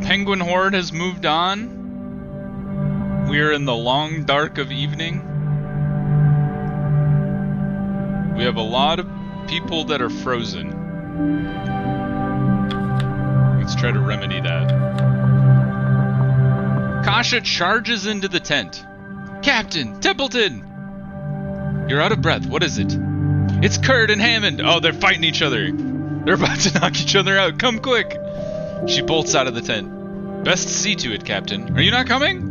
penguin horde has moved on. We are in the long dark of evening. We have a lot of people that are frozen. Let's try to remedy that. Kasha charges into the tent. Captain Templeton! You're out of breath. What is it? It's Kurt and Hammond. Oh, they're fighting each other. They're about to knock each other out. Come quick. She bolts out of the tent. Best see to it, Captain. Are you not coming?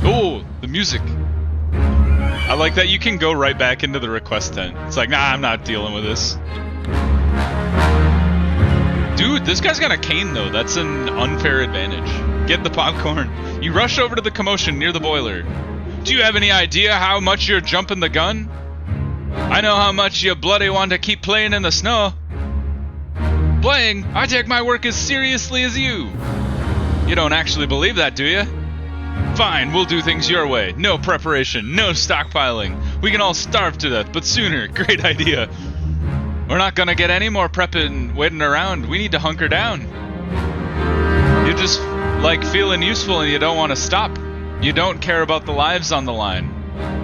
Oh, the music. I like that you can go right back into the request tent. It's like, nah, I'm not dealing with this. Dude, this guy's got a cane, though. That's an unfair advantage. Get the popcorn. You rush over to the commotion near the boiler. Do you have any idea how much you're jumping the gun? I know how much you bloody want to keep playing in the snow. Playing? I take my work as seriously as you. You don't actually believe that, do you? Fine, we'll do things your way. No preparation, no stockpiling. We can all starve to death, but sooner. Great idea. We're not gonna get any more prepping waiting around. We need to hunker down. You're just, like, feeling useful and you don't want to stop. You don't care about the lives on the line.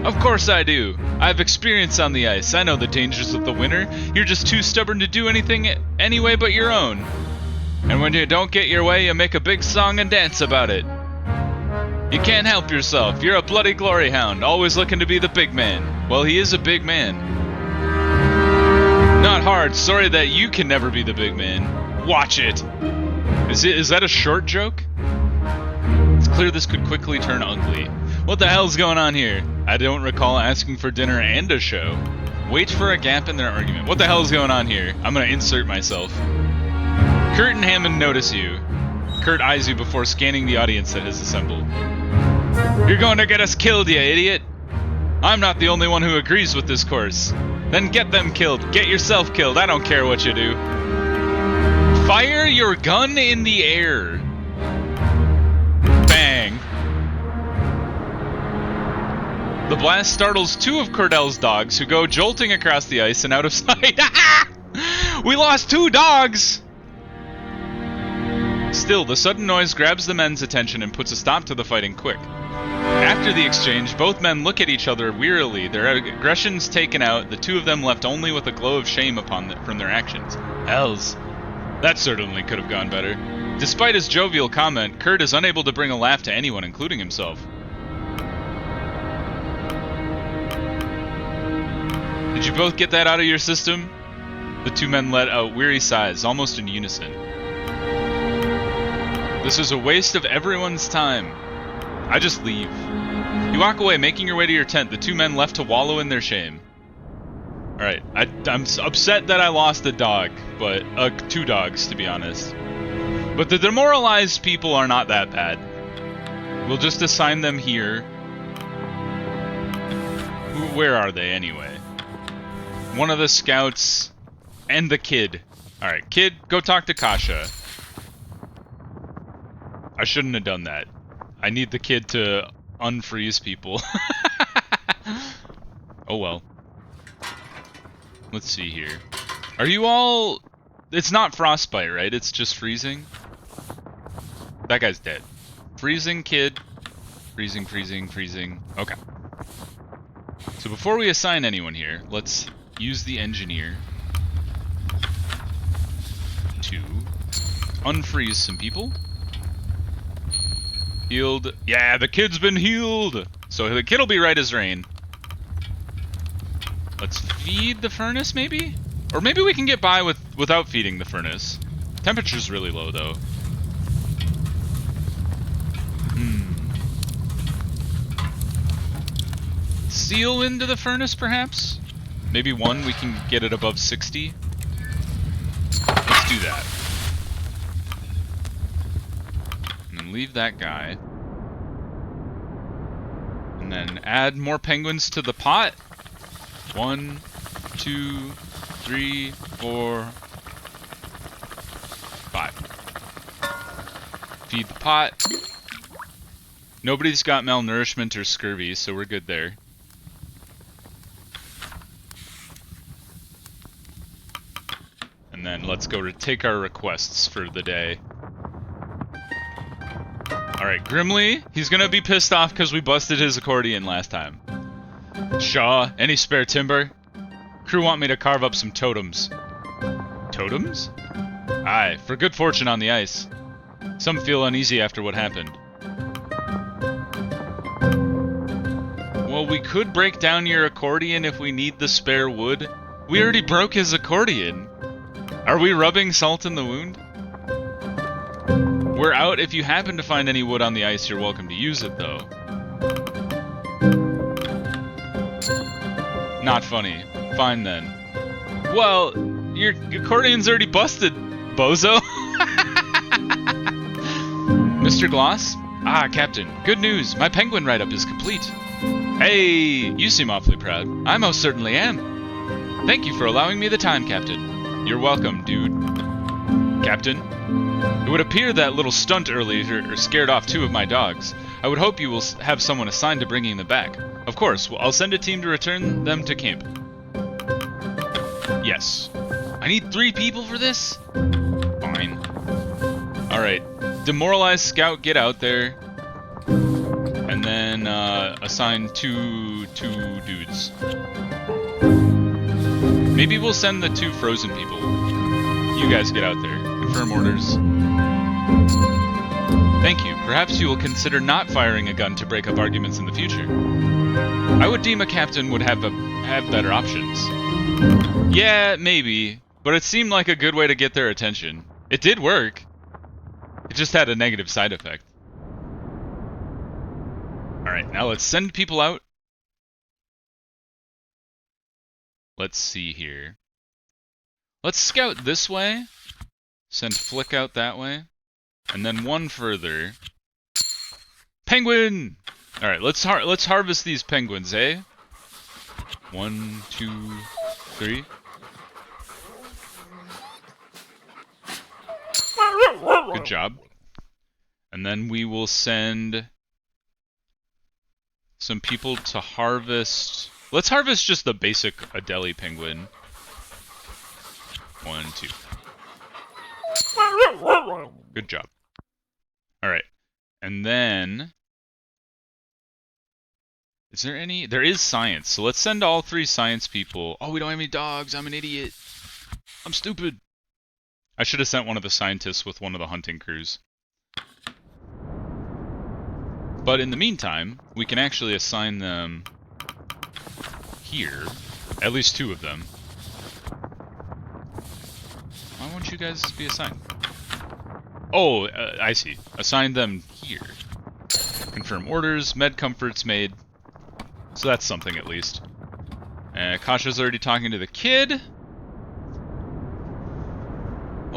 Of course I do. I have experience on the ice. I know the dangers of the winter. You're just too stubborn to do anything anyway but your own. And when you don't get your way, you make a big song and dance about it. You can't help yourself. You're a bloody glory hound, always looking to be the big man. Well, he is a big man. Not hard. Sorry that you can never be the big man. Watch it. Is that a short joke? It's clear this could quickly turn ugly. What the hell's going on here? I don't recall asking for dinner and a show. Wait for a gap in their argument. What the hell is going on here? I'm gonna insert myself. Kurt and Hammond notice you. Kurt eyes you before scanning the audience that has assembled. You're going to get us killed, you idiot! I'm not the only one who agrees with this course. Then get them killed. Get yourself killed. I don't care what you do. Fire your gun in the air. Bang. The blast startles two of Cordell's dogs, who go jolting across the ice and out of sight. We lost 2 dogs! Still, the sudden noise grabs the men's attention and puts a stop to the fighting quick. After the exchange, both men look at each other wearily, their aggressions taken out, the two of them left only with a glow of shame from their actions. Hells. That certainly could have gone better. Despite his jovial comment, Kurt is unable to bring a laugh to anyone, including himself. Did you both get that out of your system? The two men let out weary sighs, almost in unison. This is a waste of everyone's time. I just leave. You walk away, making your way to your tent, the two men left to wallow in their shame. Alright, I'm upset that I lost a dog, but 2 dogs, to be honest. But the demoralized people are not that bad. We'll just assign them here. Where are they, anyway? One of the scouts and the kid. Alright, kid, go talk to Kasha. I shouldn't have done that. I need the kid to unfreeze people. Oh well. Let's see here. Are you all... It's not frostbite, right? It's just freezing? That guy's dead. Freezing, kid. Freezing, freezing, freezing. Okay. So before we assign anyone here, let's use the engineer to unfreeze some people. Healed. Yeah, the kid's been healed! So the kid'll be right as rain. Let's feed the furnace, maybe? Or maybe we can get by without feeding the furnace. Temperature's really low, though. Seal into the furnace, perhaps? Maybe one, we can get it above 60. Let's do that. And then leave that guy. And then add more penguins to the pot. 1, 2, 3, 4, 5. Feed the pot. Nobody's got malnourishment or scurvy, so we're good there. And then let's go to take our requests for the day. Alright, Grimly, he's gonna be pissed off because we busted his accordion last time. Shaw, any spare timber? Crew want me to carve up some totems. Totems? Aye, for good fortune on the ice. Some feel uneasy after what happened. Well, we could break down your accordion if we need the spare wood. We already broke his accordion. Are we rubbing salt in the wound? We're out. If you happen to find any wood on the ice, you're welcome to use it, though. Not funny. Fine, then. Well, your accordion's already busted, bozo. Mr. Gloss? Ah, Captain. Good news. My penguin write-up is complete. Hey, you seem awfully proud. I most certainly am. Thank you for allowing me the time, Captain. You're welcome, dude. Captain? It would appear that little stunt earlier scared off 2 of my dogs. I would hope you will have someone assigned to bringing them back. Of course, I'll send a team to return them to camp. Yes. I need 3 people for this? Fine. Alright. Demoralized scout, get out there. And then, assign two dudes. Maybe we'll send the 2 frozen people. You guys get out there. Confirm orders. Thank you. Perhaps you will consider not firing a gun to break up arguments in the future. I would deem a captain would have better options. Yeah, maybe. But it seemed like a good way to get their attention. It did work. It just had a negative side effect. Alright, now let's send people out. Let's see here. Let's scout this way. Send Flick out that way. And then 1 further. Penguin! Alright, let's harvest these penguins, eh? 1, 2, 3. Good job. And then we will send some people to harvest. Let's harvest just the basic Adelie penguin. 1, 2. Good job. Alright. And then is there any? There is science. So let's send all 3 science people. Oh, we don't have any dogs. I'm an idiot. I'm stupid. I should have sent one of the scientists with one of the hunting crews. But in the meantime, we can actually assign them here. At least 2 of them. Why won't you guys be assigned? Oh, I see. Assign them here. Confirm orders. Med comforts made. So that's something at least. Kasha's already talking to the kid.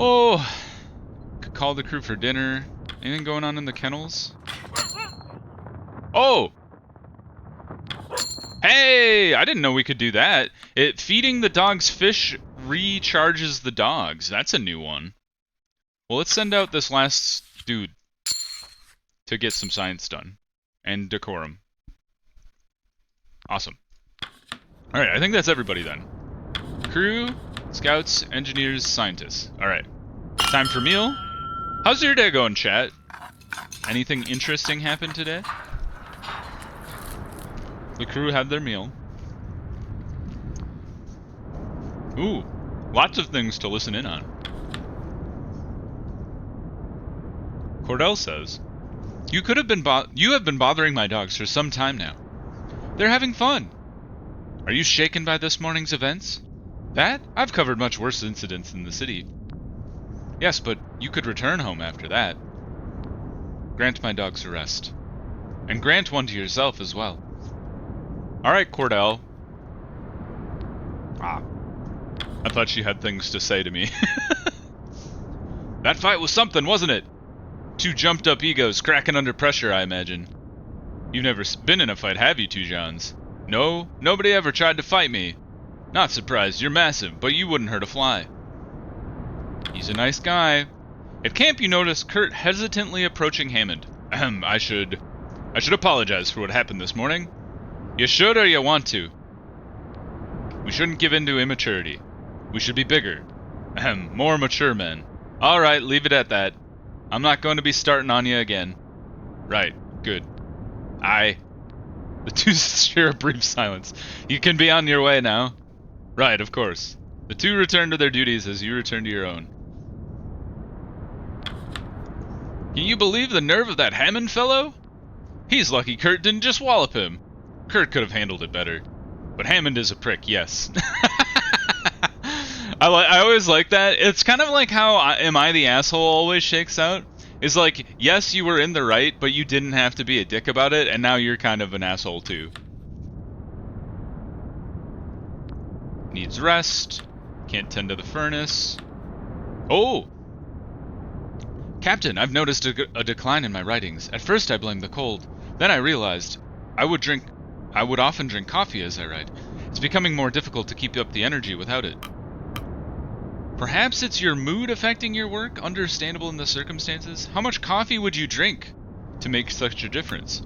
Oh, could call the crew for dinner. Anything going on in the kennels? Oh! Hey! I didn't know we could do that. Feeding the dogs fish recharges the dogs. That's a new one. Well, let's send out this last dude to get some science done. And decorum. Awesome. Alright, I think that's everybody then. Crew, scouts, engineers, scientists. Alright. Time for meal. How's your day going, chat? Anything interesting happen today? The crew had their meal. Ooh, lots of things to listen in on. Cordell says, you have been bothering my dogs for some time now. They're having fun. Are you shaken by this morning's events? That? I've covered much worse incidents in the city. Yes, but you could return home after that. Grant my dogs a rest. And grant one to yourself as well. Alright, Cordell. Ah. I thought she had things to say to me. That fight was something, wasn't it? 2 jumped up egos cracking under pressure, I imagine. You've never been in a fight, have you, 2 Johns? No, nobody ever tried to fight me. Not surprised, you're massive, but you wouldn't hurt a fly. He's a nice guy. At camp, you notice Kurt hesitantly approaching Hammond. Ahem, I should apologize for what happened this morning. You should or you want to? We shouldn't give in to immaturity. We should be bigger. Ahem, more mature men. Alright, leave it at that. I'm not going to be starting on you again. Right. Good. Aye. The two share a brief silence. You can be on your way now. Right, of course. The two return to their duties as you return to your own. Can you believe the nerve of that Hammond fellow? He's lucky Kurt didn't just wallop him. Kurt could have handled it better. But Hammond is a prick, yes. I always like that. It's kind of like how Am I the Asshole always shakes out. It's like, yes, you were in the right, but you didn't have to be a dick about it, and now you're kind of an asshole too. Needs rest. Can't tend to the furnace. Oh! Captain, I've noticed a decline in my writings. At first I blamed the cold. Then I realized I would often drink coffee as I write. It's becoming more difficult to keep up the energy without it. Perhaps it's your mood affecting your work, understandable in the circumstances? How much coffee would you drink to make such a difference?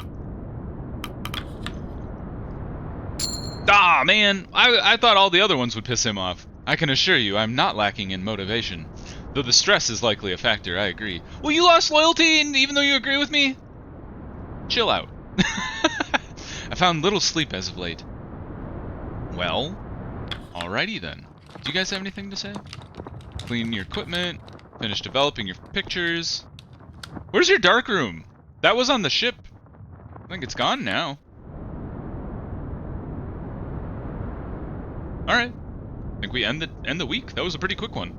Ah, man! I thought all the other ones would piss him off. I can assure you I'm not lacking in motivation. Though the stress is likely a factor, I agree. Well, you lost loyalty even though you agree with me? Chill out. I found little sleep as of late. Well, alrighty then. Do you guys have anything to say? Clean your equipment, finish developing your pictures. Where's your dark room? That was on the ship. I think it's gone now. Alright. I think we end the week. That was a pretty quick one.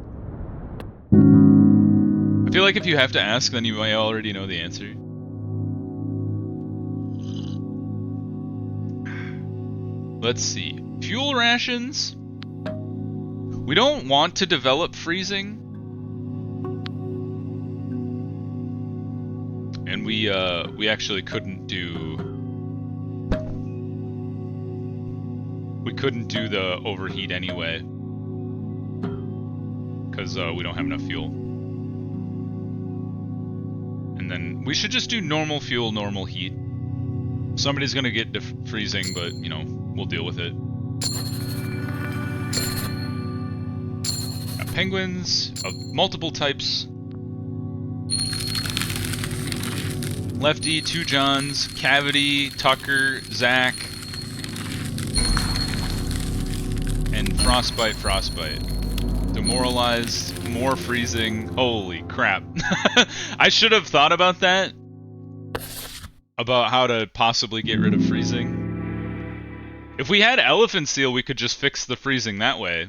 I feel like if you have to ask, then you may already know the answer. Let's see. Fuel rations. We don't want to develop freezing. And we actually couldn't do... We couldn't do the overheat anyway. Because we don't have enough fuel. And then we should just do normal fuel, normal heat. Somebody's gonna get freezing, but, you know, we'll deal with it. Got penguins of multiple types. Lefty, Two Johns, Cavity, Tucker, Zach, and Frostbite. Demoralized, more freezing. Holy crap. I should have thought about that. About how to possibly get rid of freezing. If we had Elephant Seal, we could just fix the freezing that way.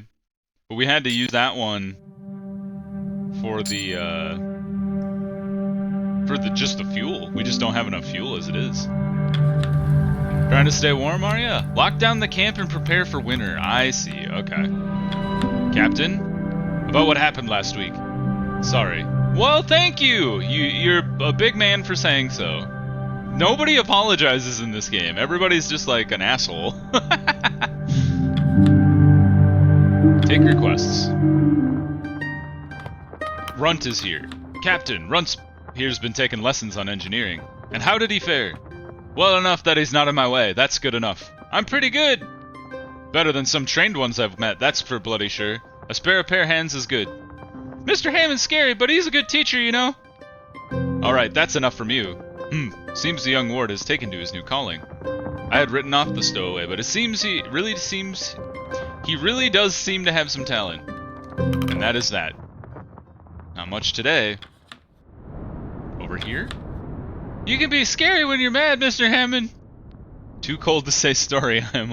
But we had to use that one for just the fuel. We just don't have enough fuel as it is. Trying to stay warm, are ya? Lock down the camp and prepare for winter. I see, okay. Captain, about what happened last week. Sorry. Well, thank you! You're a big man for saying so. Nobody apologizes in this game. Everybody's just like an asshole. Take requests. Runt is here. Captain, Runt here's been taking lessons on engineering. And how did he fare? Well enough that he's not in my way. That's good enough. I'm pretty good. Better than some trained ones I've met, that's for bloody sure. A spare pair of hands is good. Mr. Hammond's scary, but he's a good teacher, you know. Alright, that's enough from you. Seems the young ward has taken to his new calling. I had written off the stowaway, but it seems he really does seem to have some talent. And that is that. Not much today. Over here? You can be scary when you're mad, Mr. Hammond. Too cold to say story, I'm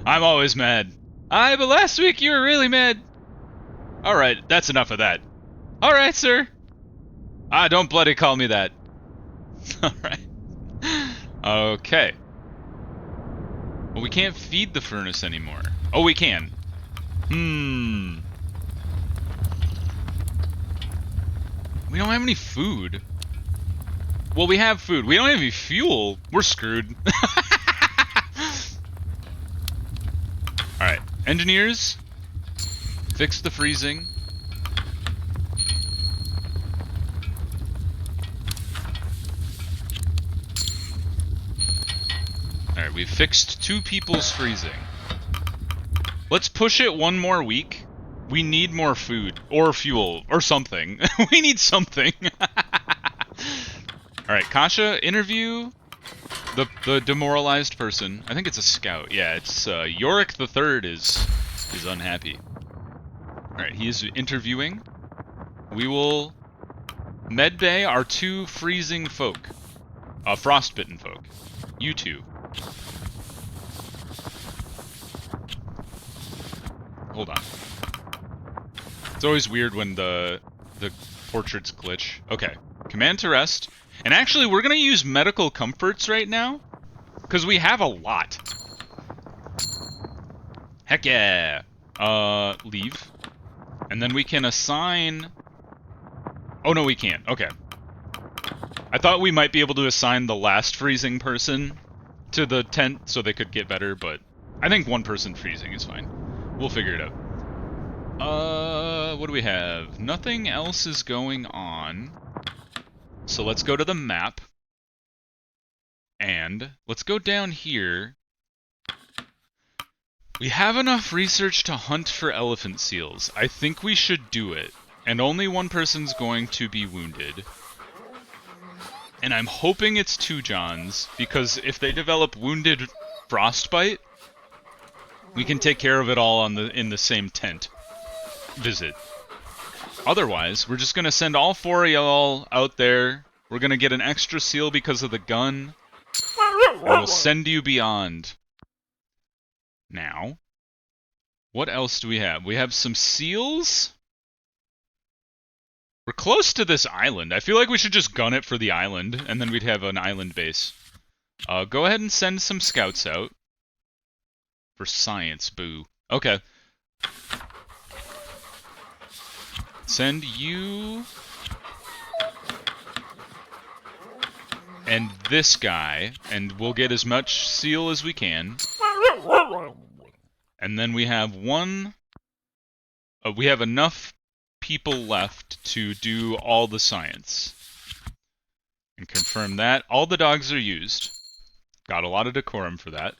always mad. Aye, but last week you were really mad. Alright, that's enough of that. Alright, sir. Ah, don't bloody call me that. Alright. Okay. Well, we can't feed the furnace anymore. Oh, we can. We don't have any food. Well, we have food. We don't have any fuel. We're screwed. Alright. Engineers. Fix the freezing. Alright, we've fixed 2 people's freezing. Let's push it 1 more week. We need more food. Or fuel. Or something. We need something. Alright, Kasha, interview the demoralized person. I think it's a scout. Yeah, it's Yorick the Third is unhappy. Alright, he is interviewing. We will medbay our 2 freezing folk. Frostbitten folk. You 2. Hold on. It's always weird when the portraits glitch. Okay. Command to rest. And actually, we're going to use medical comforts right now. Because we have a lot. Heck yeah. Leave. And then we can assign... Oh, no, we can't. Okay. I thought we might be able to assign the last freezing person to the tent so they could get better, but I think 1 person freezing is fine. We'll figure it out. What do we have? Nothing else is going on. So let's go to the map. And let's go down here. We have enough research to hunt for elephant seals. I think we should do it. And only 1 person's going to be wounded. And I'm hoping it's 2 Johns, because if they develop wounded frostbite, we can take care of it all in the same tent visit. Otherwise, we're just going to send all 4 of y'all out there. We're going to get an extra seal because of the gun. And we'll send you beyond. Now, what else do we have? We have some seals. We're close to this island. I feel like we should just gun it for the island, and then we'd have an island base. Go ahead and send some scouts out. For science, boo. Okay. Send you... and this guy, and we'll get as much seal as we can. And then we have we have enough people left to do all the science. And confirm that. All the dogs are used. Got a lot of decorum for that.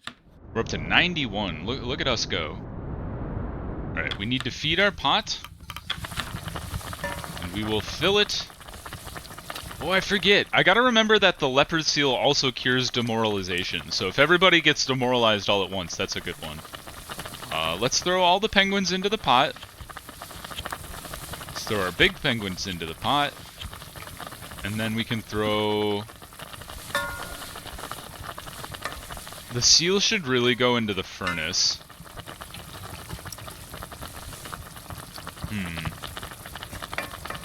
We're up to 91. Look at us go. Alright, we need to feed our pot. And we will fill it. Oh, I forget. I gotta remember that the leopard seal also cures demoralization. So if everybody gets demoralized all at once, that's a good one. Let's throw all the penguins into the pot. Let's throw our big penguins into the pot. And then we can throw... the seal should really go into the furnace.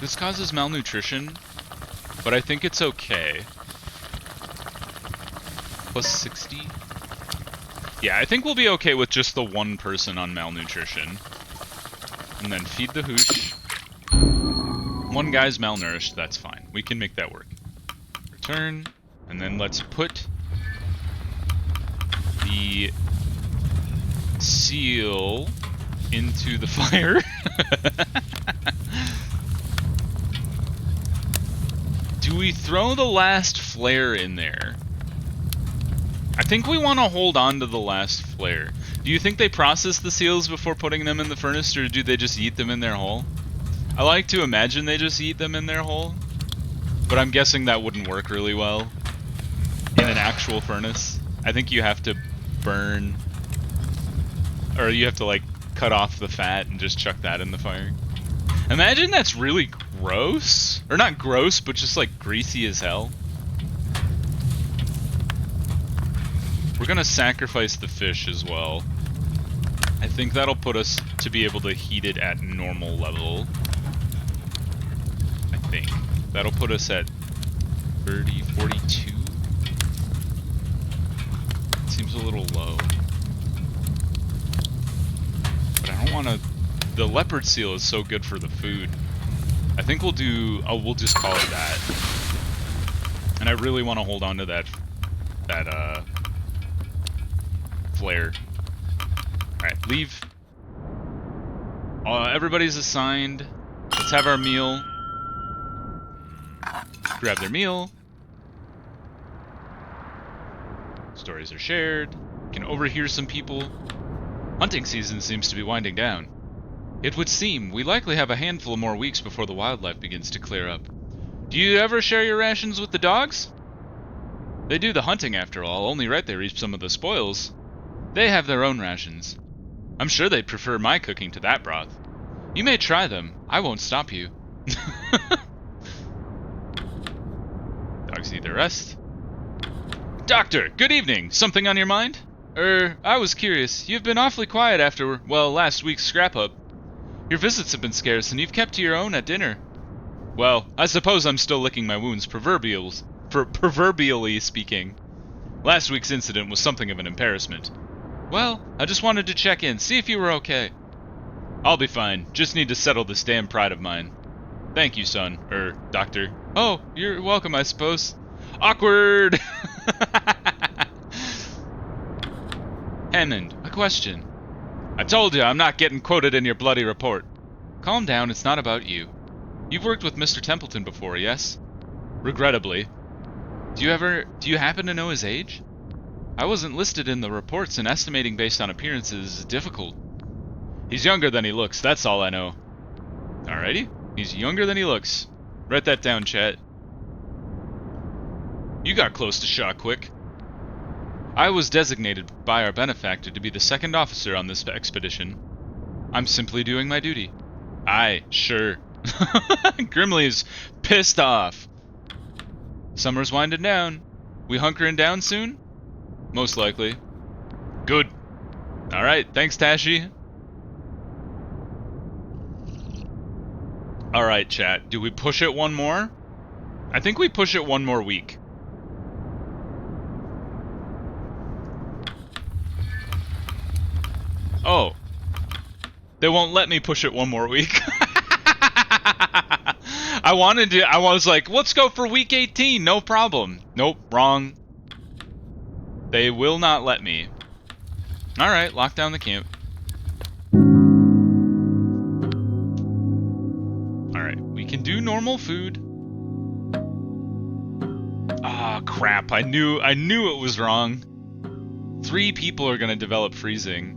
This causes malnutrition, but I think it's okay. Plus 60? Yeah, I think we'll be okay with just the 1 person on malnutrition. And then feed the hoosh. 1 guy's malnourished, that's fine. We can make that work. Return, and then let's put the seal into the fire. Do we throw the last flare in there? I think we want to hold on to the last flare. Do you think they process the seals before putting them in the furnace, or do they just eat them in their hole? I like to imagine they just eat them in their hole, but I'm guessing that wouldn't work really well in an actual furnace. I think you have to burn, or you have to like cut off the fat and just chuck that in the fire. Imagine that's really gross, or not gross, but just like greasy as hell. We're gonna sacrifice the fish as well. I think that'll put us to be able to heat it at normal level. I think that'll put us at 30, 42. Seems a little low. But I don't want to... the leopard seal is so good for the food. I think we'll do... oh, we'll just call it that. And I really want to hold on to that flare. Alright, leave. Everybody's assigned. Let's have our meal. Grab their meal. Stories are shared. Can overhear some people. Hunting season seems to be winding down. It would seem we likely have a handful of more weeks before the wildlife begins to clear up. Do you ever share your rations with the dogs? They do the hunting after all, only right they reap some of the spoils. They have their own rations. I'm sure they'd prefer my cooking to that broth. You may try them. I won't stop you. Dogs need their rest. Doctor, good evening. Something on your mind? I was curious. You've been awfully quiet after, well, last week's scrap-up. Your visits have been scarce, and you've kept to your own at dinner. Well, I suppose I'm still licking my wounds, proverbially speaking. Last week's incident was something of an embarrassment. Well, I just wanted to check in, see if you were okay. I'll be fine. Just need to settle this damn pride of mine. Thank you, son. Doctor. Oh, you're welcome, I suppose. Awkward! Hammond, a question. I told you I'm not getting quoted in your bloody report. Calm down, it's not about you. You've worked with Mr. Templeton before, yes? Regrettably. Do you happen to know his age? I wasn't listed in the reports, and estimating based on appearances is difficult. He's younger than he looks, that's all I know. Alrighty, he's younger than he looks. Write that down, chat. You got close to shot quick. I was designated by our benefactor to be the second officer on this expedition. I'm simply doing my duty. Aye, sure. Grimley's pissed off. Summer's winding down. We hunkering down soon? Most likely. Good. Alright, thanks, Tashi. Alright, chat. Do we push it one more? I think we push it one more week. Oh. They won't let me push it one more week. I was like, let's go for week 18, no problem. Nope, wrong. They will not let me. Alright, lock down the camp. Alright, we can do normal food. Ah, crap, I knew it was wrong. 3 people are gonna develop freezing.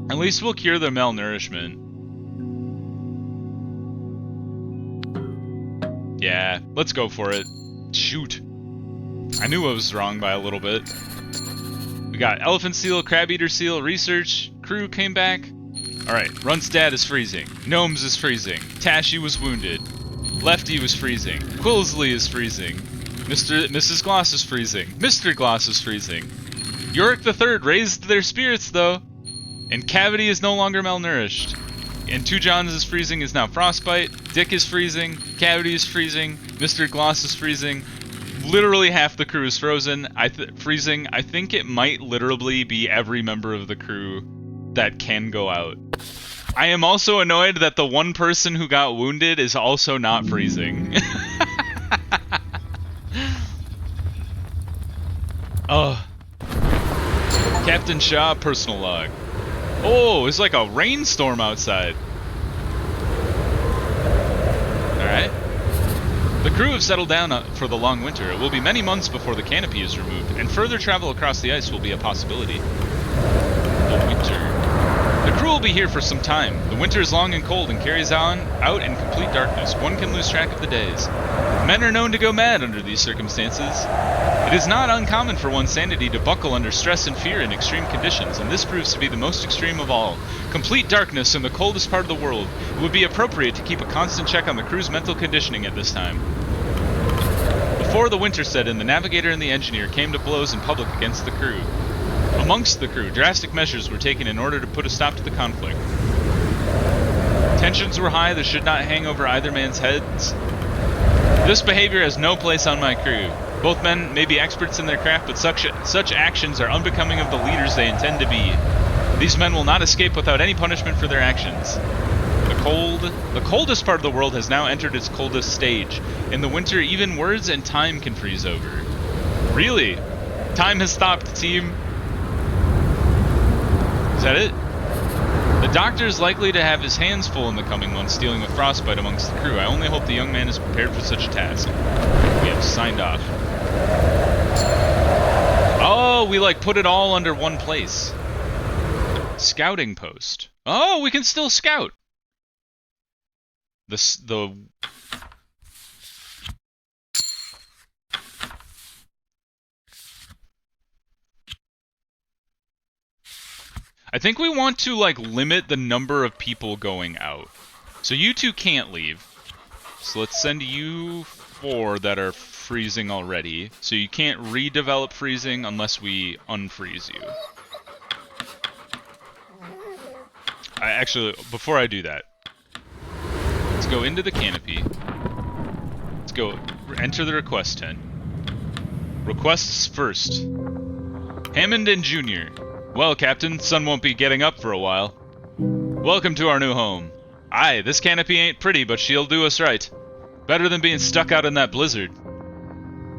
At least we'll cure their malnourishment. Yeah, let's go for it. Shoot. I knew I was wrong by a little bit. We got elephant seal, crab eater seal, research, crew came back. Alright, Runstad is freezing. Gnomes is freezing. Tashi was wounded. Lefty was freezing. Quillsley is freezing. Mrs. Gloss is freezing. Mr. Gloss is freezing. Yorick the Third raised their spirits though. And Cavity is no longer malnourished. And Two Johns is freezing is now frostbite. Dick is freezing. Cavity is freezing. Mr. Gloss is freezing. Literally half the crew is frozen. Freezing. I think it might literally be every member of the crew that can go out. I am also annoyed that the one person who got wounded is also not freezing. Oh. Captain Shaw, personal log. Oh, it's like a rainstorm outside. Alright. The crew have settled down for the long winter. It will be many months before the canopy is removed, and further travel across the ice will be a possibility. The winter. The crew will be here for some time. The winter is long and cold and carries out in complete darkness. One can lose track of the days. Men are known to go mad under these circumstances. It is not uncommon for one's sanity to buckle under stress and fear in extreme conditions, and this proves to be the most extreme of all. Complete darkness in the coldest part of the world. It would be appropriate to keep a constant check on the crew's mental conditioning at this time. Before the winter set in, the navigator and the engineer came to blows in public against the crew. Amongst the crew, drastic measures were taken in order to put a stop to the conflict. Tensions were high that should not hang over either man's heads. This behavior has no place on my crew. Both men may be experts in their craft, but such actions are unbecoming of the leaders they intend to be. These men will not escape without any punishment for their actions. The coldest part of the world has now entered its coldest stage. In the winter, even words and time can freeze over. Really? Time has stopped, team. Is that it? The doctor is likely to have his hands full in the coming months dealing with frostbite amongst the crew. I only hope the young man is prepared for such a task. We have signed off. Oh, we like put it all under one place. Scouting post. Oh, we can still scout. The I think we want to, like, limit the number of people going out. So you two can't leave. So let's send you 4 that are freezing already. So you can't redevelop freezing unless we unfreeze you. Actually, before I do that, let's go into the canopy. Let's go enter the request tent. Requests first. Hammond and Jr. Well, Captain, sun won't be getting up for a while. Welcome to our new home. Aye, this canopy ain't pretty, but she'll do us right. Better than being stuck out in that blizzard.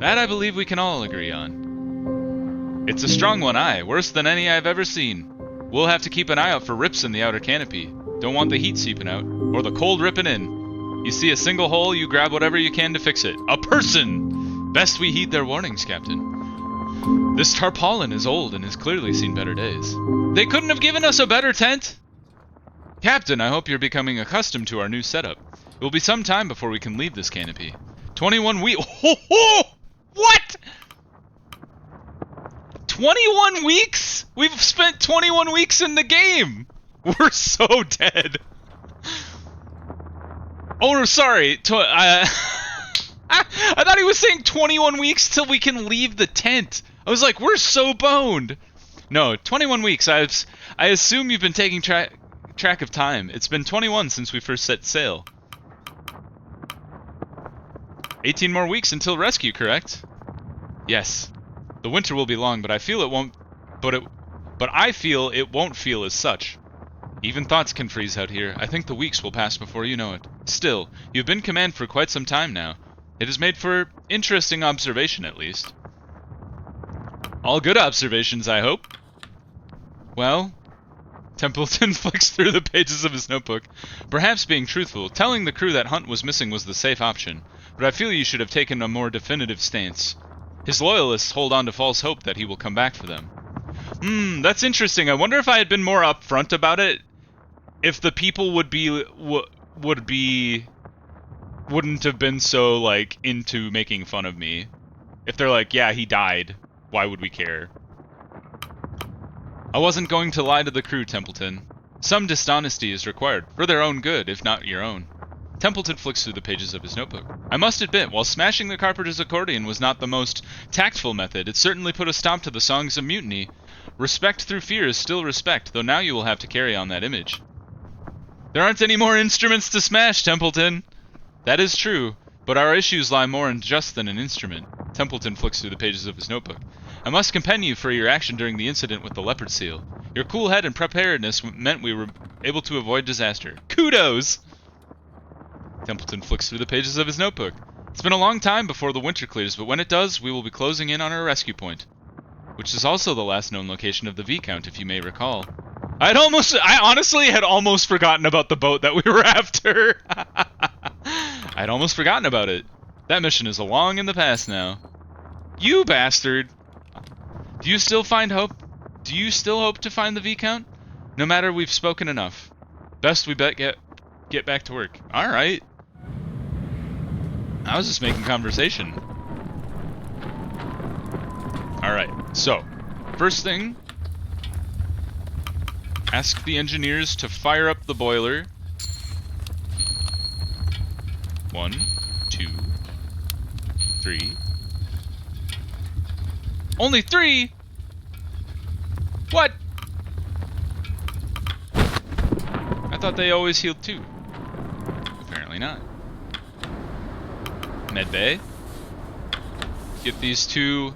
That I believe we can all agree on. It's a strong one, aye, worse than any I've ever seen. We'll have to keep an eye out for rips in the outer canopy. Don't want the heat seeping out, or the cold ripping in. You see a single hole, you grab whatever you can to fix it. A person! Best we heed their warnings, Captain. This tarpaulin is old and has clearly seen better days. They couldn't have given us a better tent! Captain, I hope you're becoming accustomed to our new setup. It will be some time before we can leave this canopy. 21 weeks. What? 21 weeks? We've spent 21 weeks in the game. We're so dead. Oh, no, sorry. I thought he was saying 21 weeks till we can leave the tent. I was like, we're so boned. No, 21 weeks. I assume you've been taking track of time. It's been 21 since we first set sail. 18 more weeks until rescue, correct? Yes. The winter will be long, but I feel it won't. But I feel it won't feel as such. Even thoughts can freeze out here. I think the weeks will pass before you know it. Still, you've been in command for quite some time now. It has made for interesting observation, at least. All good observations, I hope. Well, Templeton flicks through the pages of his notebook. Perhaps being truthful, telling the crew that Hunt was missing was the safe option, but I feel you should have taken a more definitive stance. His loyalists hold on to false hope that he will come back for them. That's interesting. I wonder if I had been more upfront about it, if the people wouldn't have been so, like, into making fun of me. If they're like, yeah, he died, why would we care? I wasn't going to lie to the crew, Templeton. Some dishonesty is required, for their own good, if not your own. Templeton flicks through the pages of his notebook. I must admit, while smashing the carpenter's accordion was not the most tactful method, it certainly put a stop to the songs of mutiny. Respect through fear is still respect, though now you will have to carry on that image. There aren't any more instruments to smash, Templeton. That is true, but our issues lie more in just than an instrument. Templeton flicks through the pages of his notebook. I must commend you for your action during the incident with the leopard seal. Your cool head and preparedness meant we were able to avoid disaster. Kudos! Templeton flicks through the pages of his notebook. It's been a long time before the winter clears, but when it does, we will be closing in on our rescue point. Which is also the last known location of the V-count, if you may recall. I honestly had almost forgotten about the boat that we were after. I'd almost forgotten about it. That mission is long in the past now. You bastard! Do you still hope to find the V-count? No matter, we've spoken enough. Best we get back to work. Alright. I was just making conversation. Alright, so, first thing, ask the engineers to fire up the boiler. 1, 2, 3. Only 3? What? I thought they always healed 2. Apparently not. Medbay. Get these two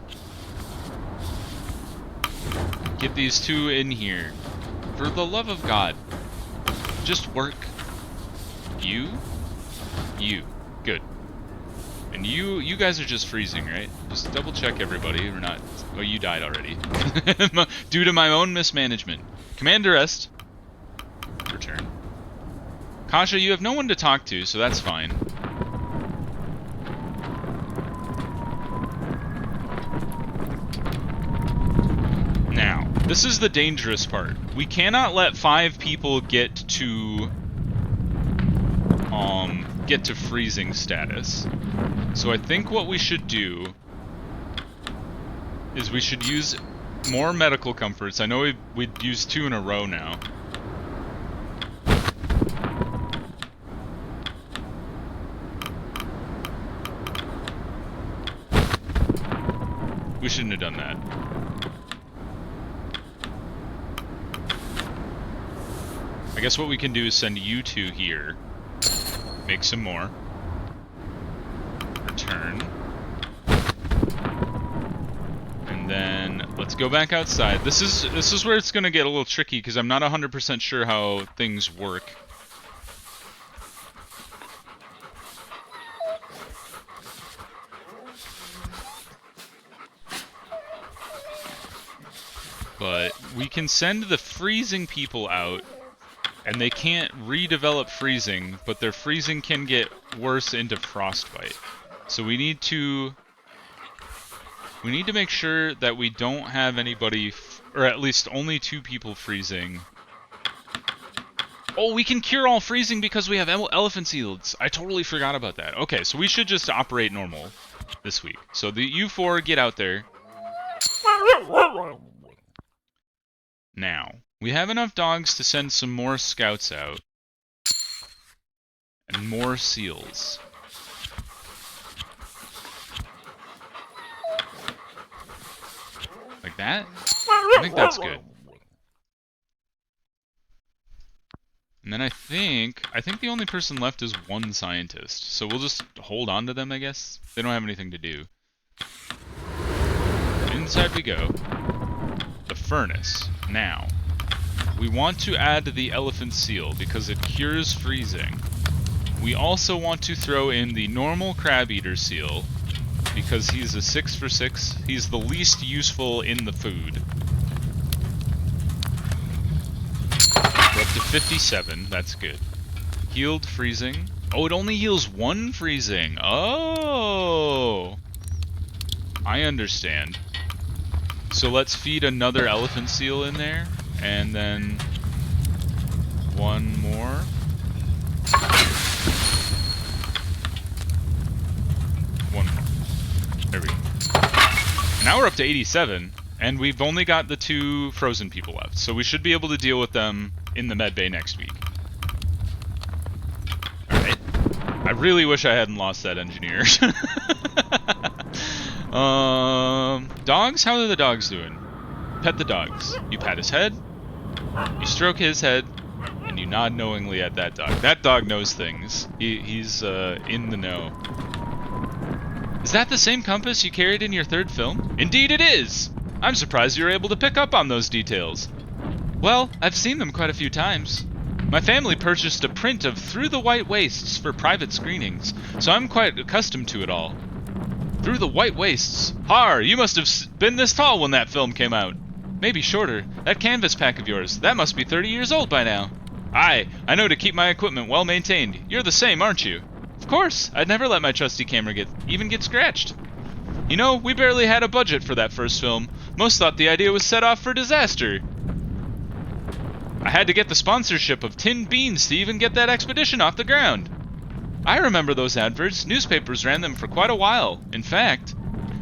in here. For the love of God. Just work. You. Good. And you guys are just freezing, right? Just double check everybody. We're not... Oh, you died already. Due to my own mismanagement. Command arrest. Return. Kasha, you have no one to talk to, so that's fine. Now, this is the dangerous part. We cannot let 5 people get to freezing status. So I think what we should do is we should use more medical comforts. I know we've used 2 in a row now. We shouldn't have done that. I guess what we can do is send you 2 here. Make some more. Return. And then let's go back outside. This is where it's gonna get a little tricky because I'm not 100% sure how things work. But we can send the freezing people out, and they can't redevelop freezing, but their freezing can get worse into frostbite. So we need to make sure that we don't have anybody, or at least only 2 people freezing. Oh, we can cure all freezing because we have elephant seals. I totally forgot about that. Okay, so we should just operate normal this week. So the U4, get out there. Now, we have enough dogs to send some more scouts out. And more seals. Like that? I think that's good. And then I think the only person left is 1 scientist. So we'll just hold on to them, I guess. They don't have anything to do. Inside we go. The furnace. Now, we want to add the elephant seal because it cures freezing. We also want to throw in the normal crab eater seal because he's a 6 for 6. He's the least useful in the food. We're up to 57. That's good. Healed freezing. Oh, it only heals 1 freezing. Oh, I understand. So let's feed another elephant seal in there, and then 1 more. One more. There we go. Now we're up to 87, and we've only got the 2 frozen people left, so we should be able to deal with them in the med bay next week. Alright. I really wish I hadn't lost that engineer. Dogs? How are the dogs doing? Pet the dogs. You pat his head, you stroke his head, and you nod knowingly at that dog. That dog knows things. He's in the know. Is that the same compass you carried in your 3rd film? Indeed it is! I'm surprised you were able to pick up on those details. Well, I've seen them quite a few times. My family purchased a print of Through the White Wastes for private screenings, so I'm quite accustomed to it all. Through the White Wastes. Har, you must have been this tall when that film came out. Maybe shorter. That canvas pack of yours, that must be 30 years old by now. Aye, I know to keep my equipment well maintained. You're the same, aren't you? Of course, I'd never let my trusty camera even get scratched. You know, we barely had a budget for that first film. Most thought the idea was set off for disaster. I had to get the sponsorship of Tinned Beans to even get that expedition off the ground. I remember those adverts. Newspapers ran them for quite a while. In fact,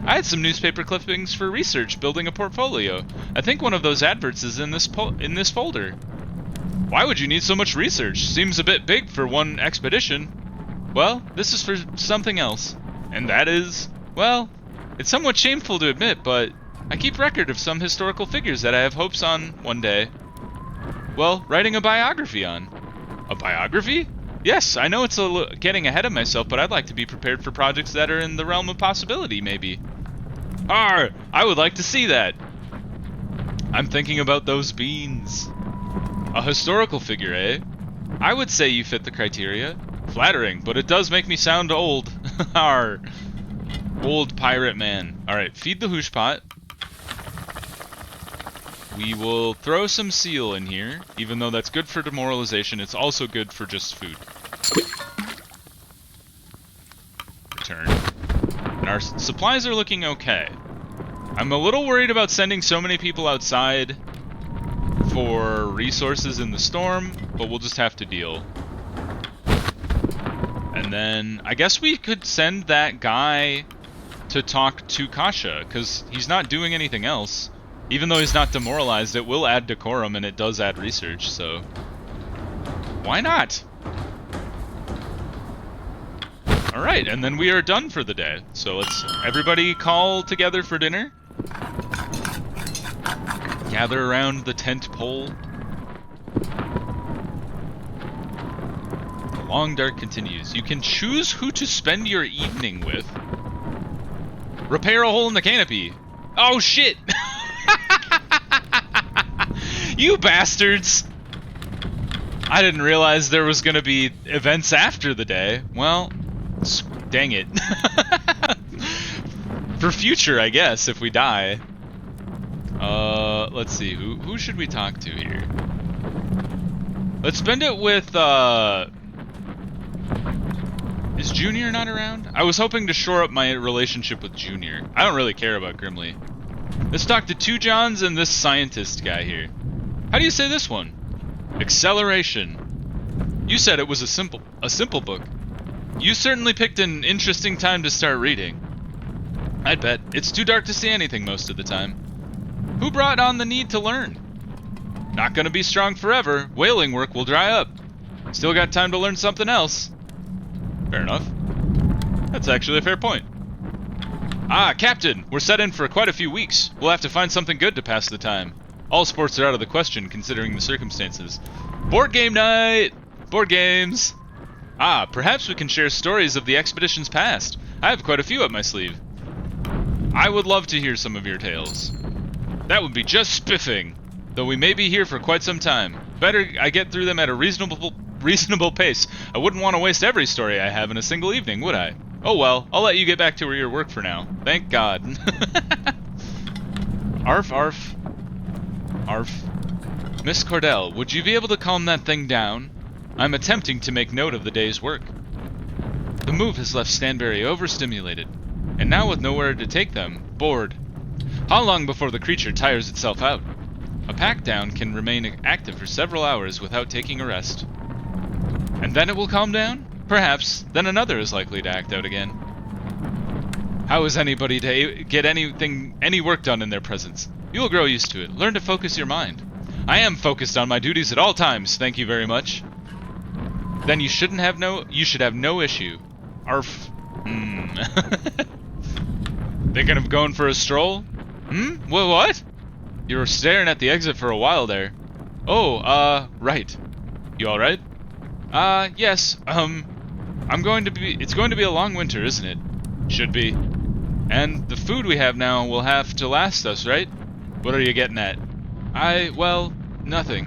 I had some newspaper clippings for research building a portfolio. I think one of those adverts is in this folder. Why would you need so much research? Seems a bit big for one expedition. Well, this is for something else. And that is, well, it's somewhat shameful to admit, but I keep record of some historical figures that I have hopes on one day. Well, writing a biography on. A biography? Yes, I know it's getting ahead of myself, but I'd like to be prepared for projects that are in the realm of possibility, maybe. I would like to see that. I'm thinking about those beans. A historical figure, eh? I would say you fit the criteria. Flattering, but it does make me sound old. Arr. Old pirate man. Alright, feed the hoosh pot. We will throw some seal in here. Even though that's good for demoralization, it's also good for just food. Return. And our supplies are looking okay. I'm a little worried about sending so many people outside for resources in the storm, but we'll just have to deal. And then I guess we could send that guy to talk to Kasha, because he's not doing anything else. Even though he's not demoralized, it will add decorum and it does add research, so... why not? Alright, and then we are done for the day. So let's everybody call together for dinner. Gather around the tent pole. The long dark continues. You can choose who to spend your evening with. Repair a hole in the canopy. Oh shit! You bastards! I didn't realize there was gonna be events after the day. Well, dang it. For future, I guess, if we die. Let's see, who should we talk to here? Let's spend it with, is Junior not around? I was hoping to shore up my relationship with Junior. I don't really care about Grimly. Let's talk to Two Johns and this scientist guy here. How do you say this one? Acceleration. You said it was a simple book. You certainly picked an interesting time to start reading. I'd bet it's too dark to see anything most of the time. Who brought on the need to learn? Not gonna be strong forever. Whaling work will dry up. Still got time to learn something else. Fair enough. That's actually a fair point. Ah, Captain! We're set in for quite a few weeks. We'll have to find something good to pass the time. All sports are out of the question, considering the circumstances. Board game night! Board games! Ah, perhaps we can share stories of the expedition's past. I have quite a few up my sleeve. I would love to hear some of your tales. That would be just spiffing, though we may be here for quite some time. Better I get through them at a reasonable pace. I wouldn't want to waste every story I have in a single evening, would I? Oh well, I'll let you get back to your work for now. Thank God. Arf, arf. Arf. Miss Cordell, would you be able to calm that thing down? I'm attempting to make note of the day's work. The move has left Stanberry overstimulated, and now with nowhere to take them, bored. How long before the creature tires itself out? A pack down can remain active for several hours without taking a rest. And then it will calm down? Perhaps. Then another is likely to act out again. How is anybody to get any work done in their presence? You will grow used to it. Learn to focus your mind. I am focused on my duties at all times, thank you very much. Then you should have no issue. Arf. Thinking of going for a stroll? Well, what? You were staring at the exit for a while there. Oh, right. You alright? Yes, it's going to be a long winter, isn't it? Should be. And the food we have now will have to last us, right? What are you getting at? Well, nothing.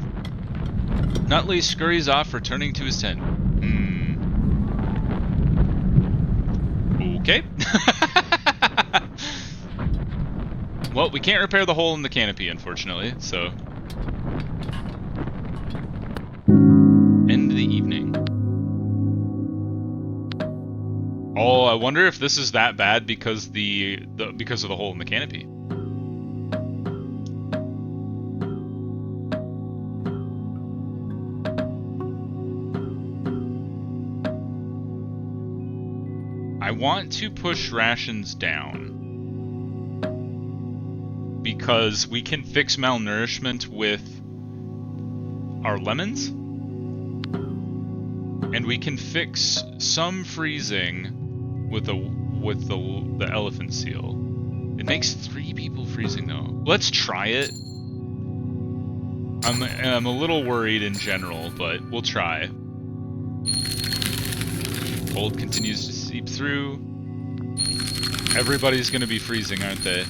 Nutley scurries off, returning to his tent. Okay. Well, we can't repair the hole in the canopy, unfortunately, so... End the evening. Oh, I wonder if this is that bad because because of the hole in the canopy. I want to push rations down because we can fix malnourishment with our lemons, and we can fix some freezing with the elephant seal. It makes 3 people freezing though. Let's try it. I'm a little worried in general, but we'll try. Cold continues to seep through. Everybody's gonna be freezing, aren't they?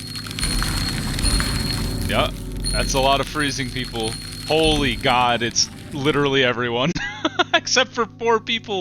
Yeah, that's a lot of freezing people. Holy God, it's literally everyone. Except for 4 people.